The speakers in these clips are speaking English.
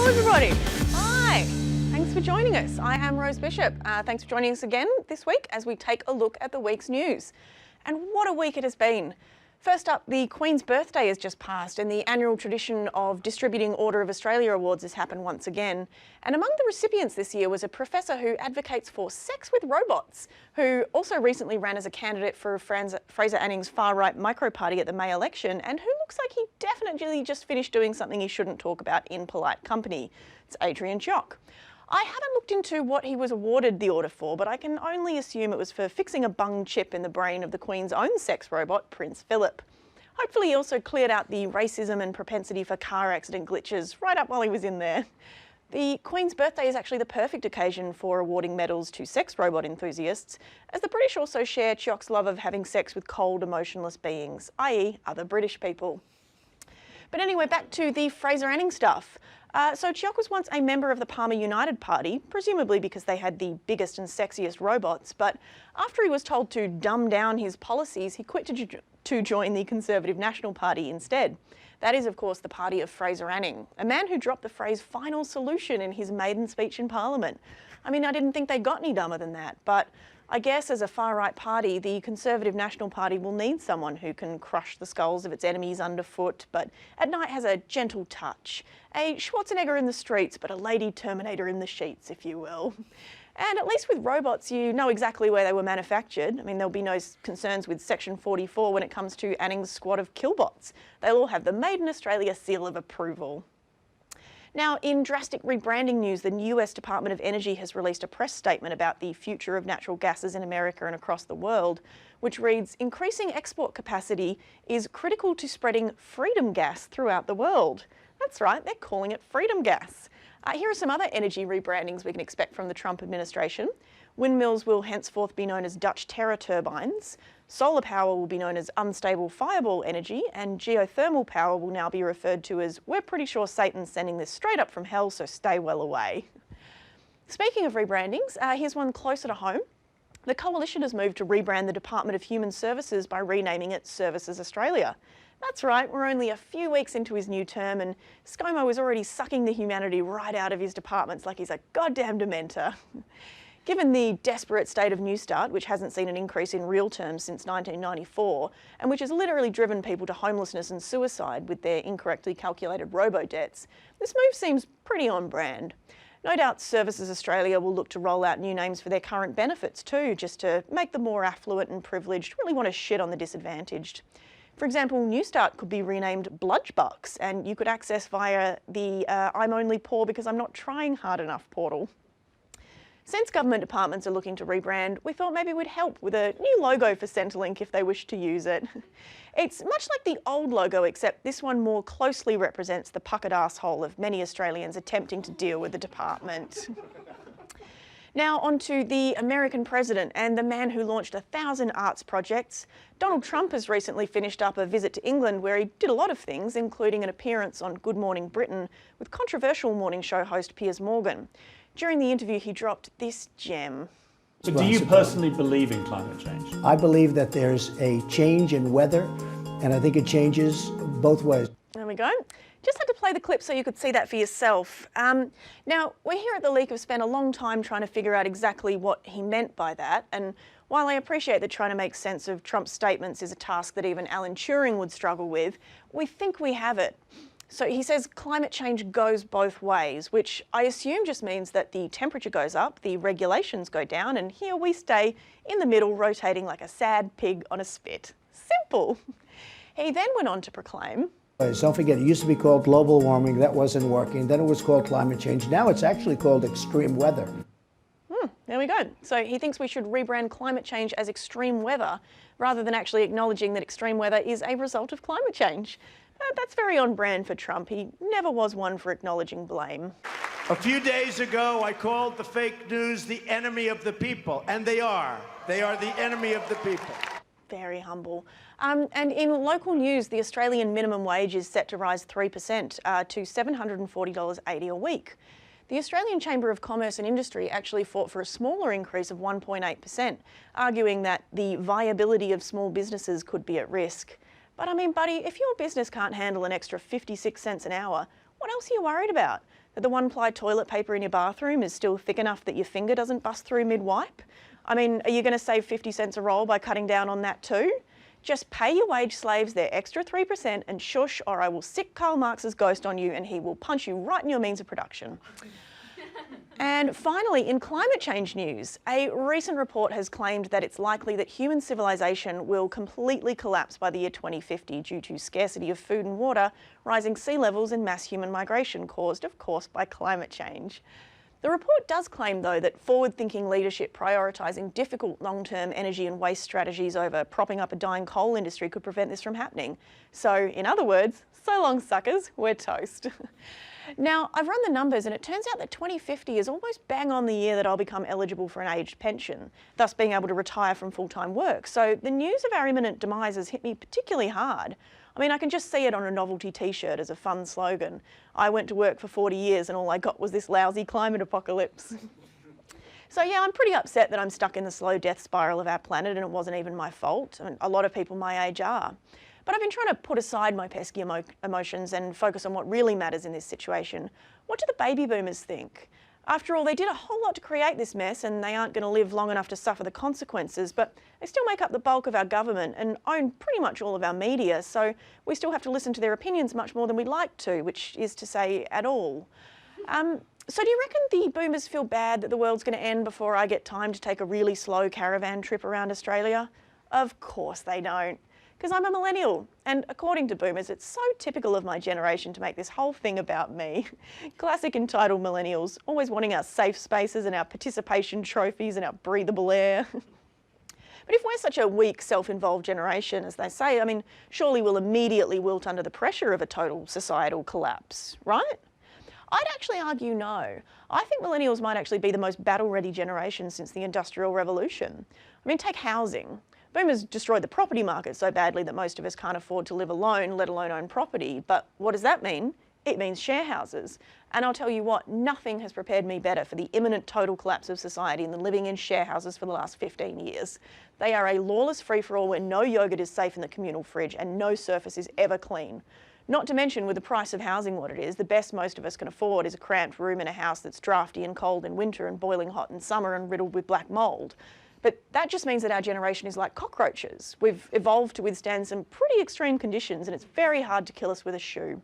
everybody. Hi. Thanks for joining us. I am Rose Bishop. Thanks for joining us again this week as we take a look at the week's news. And what a week it has been. First up, the Queen's birthday has just passed and the annual tradition of distributing Order of Australia awards has happened once again. And among the recipients this year was a professor who advocates for sex with robots, who also recently ran as a candidate for Fraser Anning's far-right micro-party at the May election, and who looks like he definitely just finished doing something he shouldn't talk about in polite company. It's Adrian Chock. I haven't looked into what he was awarded the order for, but I can only assume it was for fixing a bung chip in the brain of the Queen's own sex robot, Prince Philip. Hopefully he also cleared out the racism and propensity for car accident glitches right up while he was in there. The Queen's birthday is actually the perfect occasion for awarding medals to sex robot enthusiasts, as the British also share Chock's love of having sex with cold, emotionless beings, i.e. other British people. But anyway, back to the Fraser Anning stuff. So Chock was once a member of the Palmer United Party, presumably because they had the biggest and sexiest robots, but after he was told to dumb down his policies, he quit to join the Conservative National Party instead. That is, of course, the party of Fraser Anning, a man who dropped the phrase final solution in his maiden speech in Parliament. I mean, I didn't think they got any dumber than that, but I guess as a far-right party, the Conservative National Party will need someone who can crush the skulls of its enemies underfoot, but at night has a gentle touch. A Schwarzenegger in the streets, but a lady Terminator in the sheets, if you will. And at least with robots, you know exactly where they were manufactured. I mean, there'll be no concerns with Section 44 when it comes to Anning's squad of killbots. They'll all have the Made in Australia seal of approval. Now, in drastic rebranding news, the US Department of Energy has released a press statement about the future of natural gases in America and across the world, which reads, "Increasing export capacity is critical to spreading freedom gas throughout the world." That's right, they're calling it freedom gas. Here are some other energy rebrandings we can expect from the Trump administration. Windmills will henceforth be known as Dutch terror turbines. Solar power will be known as unstable fireball energy, and geothermal power will now be referred to as "we're pretty sure Satan's sending this straight up from hell, so stay well away." Speaking of rebrandings, here's one closer to home. The Coalition has moved to rebrand the Department of Human Services by renaming it Services Australia. That's right, we're only a few weeks into his new term and ScoMo is already sucking the humanity right out of his departments like he's a goddamn dementor. Given the desperate state of Newstart, which hasn't seen an increase in real terms since 1994, and which has literally driven people to homelessness and suicide with their incorrectly calculated robo-debts, this move seems pretty on brand. No doubt Services Australia will look to roll out new names for their current benefits too, just to make the more affluent and privileged really want to shit on the disadvantaged. For example, Newstart could be renamed Bludgebucks, and you could access via the I'm only poor because I'm not trying hard enough portal. Since government departments are looking to rebrand, we thought maybe we'd help with a new logo for Centrelink if they wish to use it. It's much like the old logo, except this one more closely represents the puckered asshole of many Australians attempting to deal with the department. Now on to the American president and the man who launched 1,000 arts projects. Donald Trump has recently finished up a visit to England where he did a lot of things, including an appearance on Good Morning Britain with controversial morning show host Piers Morgan. During the interview, he dropped this gem. So do you personally believe in climate change? I believe that there's a change in weather, and I think it changes both ways. There we go. Just had to play the clip so you could see that for yourself. Now, we here at The Leak have spent a long time trying to figure out exactly what he meant by that, and while I appreciate that trying to make sense of Trump's statements is a task that even Alan Turing would struggle with, we think we have it. So he says climate change goes both ways, which I assume just means that the temperature goes up, the regulations go down, and here we stay in the middle, rotating like a sad pig on a spit. Simple. He then went on to proclaim, Don't forget, it used to be called global warming. That wasn't working. Then it was called climate change. Now it's actually called extreme weather. There we go. So he thinks we should rebrand climate change as extreme weather, rather than actually acknowledging that extreme weather is a result of climate change. That's very on brand for Trump. He never was one for acknowledging blame. A few days ago, I called the fake news the enemy of the people, and they are. They are the enemy of the people. Very humble. And in local news, the Australian minimum wage is set to rise 3% to $740.80 a week. The Australian Chamber of Commerce and Industry actually fought for a smaller increase of 1.8%, arguing that the viability of small businesses could be at risk. But I mean, buddy, if your business can't handle an extra 56 cents an hour, what else are you worried about? that the one-ply toilet paper in your bathroom is still thick enough that your finger doesn't bust through mid-wipe? I mean, are you going to save 50 cents a roll by cutting down on that too? Just pay your wage slaves their extra 3% and shush, or I will sick Karl Marx's ghost on you and he will punch you right in your means of production. And finally, in climate change news, a recent report has claimed that it's likely that human civilization will completely collapse by the year 2050 due to scarcity of food and water, rising sea levels and mass human migration caused, of course, by climate change. The report does claim, though, that forward-thinking leadership prioritising difficult long-term energy and waste strategies over propping up a dying coal industry could prevent this from happening. So, in other words, so long suckers, we're toast. Now, I've run the numbers and it turns out that 2050 is almost bang on the year that I'll become eligible for an aged pension, thus being able to retire from full-time work. So the news of our imminent demise has hit me particularly hard. I mean, I can just see it on a novelty t-shirt as a fun slogan. I went to work for 40 years and all I got was this lousy climate apocalypse. So yeah, I'm pretty upset that I'm stuck in the slow death spiral of our planet and it wasn't even my fault. I mean, a lot of people my age are. But I've been trying to put aside my pesky emotions and focus on what really matters in this situation. What do the baby boomers think? After all, they did a whole lot to create this mess and they aren't going to live long enough to suffer the consequences, but they still make up the bulk of our government and own pretty much all of our media, so we still have to listen to their opinions much more than we'd like to, which is to say, at all. So do you reckon the boomers feel bad that the world's going to end before I get time to take a really slow caravan trip around Australia? Of course they don't. Because I'm a millennial, and according to boomers, it's so typical of my generation to make this whole thing about me. Classic entitled millennials, always wanting our safe spaces and our participation trophies and our breathable air. But if we're such a weak, self-involved generation, as they say, I mean, surely we'll immediately wilt under the pressure of a total societal collapse, right? I'd actually argue no. I think millennials might actually be the most battle-ready generation since the Industrial Revolution. I mean, take housing. Boomers destroyed the property market so badly that most of us can't afford to live alone, let alone own property. But what does that mean? It means share houses. And I'll tell you what, nothing has prepared me better for the imminent total collapse of society than living in share houses for the last 15 years. They are a lawless free-for-all where no yogurt is safe in the communal fridge and no surface is ever clean. Not to mention, with the price of housing what it is, the best most of us can afford is a cramped room in a house that's drafty and cold in winter and boiling hot in summer and riddled with black mould. But that just means that our generation is like cockroaches. We've evolved to withstand some pretty extreme conditions and it's very hard to kill us with a shoe.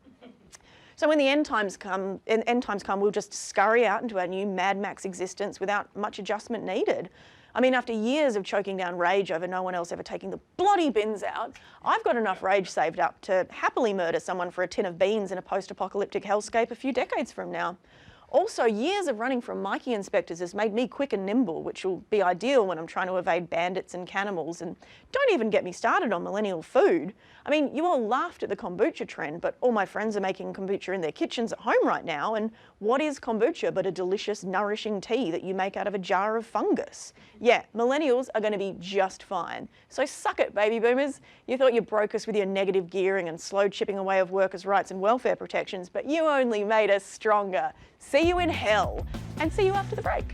So when the end times come, we'll just scurry out into our new Mad Max existence without much adjustment needed. I mean, after years of choking down rage over no one else ever taking the bloody bins out, I've got enough rage saved up to happily murder someone for a tin of beans in a post-apocalyptic hellscape a few decades from now. Also, years of running from Mikey inspectors has made me quick and nimble, which will be ideal when I'm trying to evade bandits and cannibals. And don't even get me started on millennial food. I mean, you all laughed at the kombucha trend, but all my friends are making kombucha in their kitchens at home right now. And what is kombucha but a delicious, nourishing tea that you make out of a jar of fungus? Yeah, millennials are going to be just fine. So suck it, baby boomers. You thought you broke us with your negative gearing and slow chipping away of workers' rights and welfare protections, but you only made us stronger. See you in hell, and see you after the break.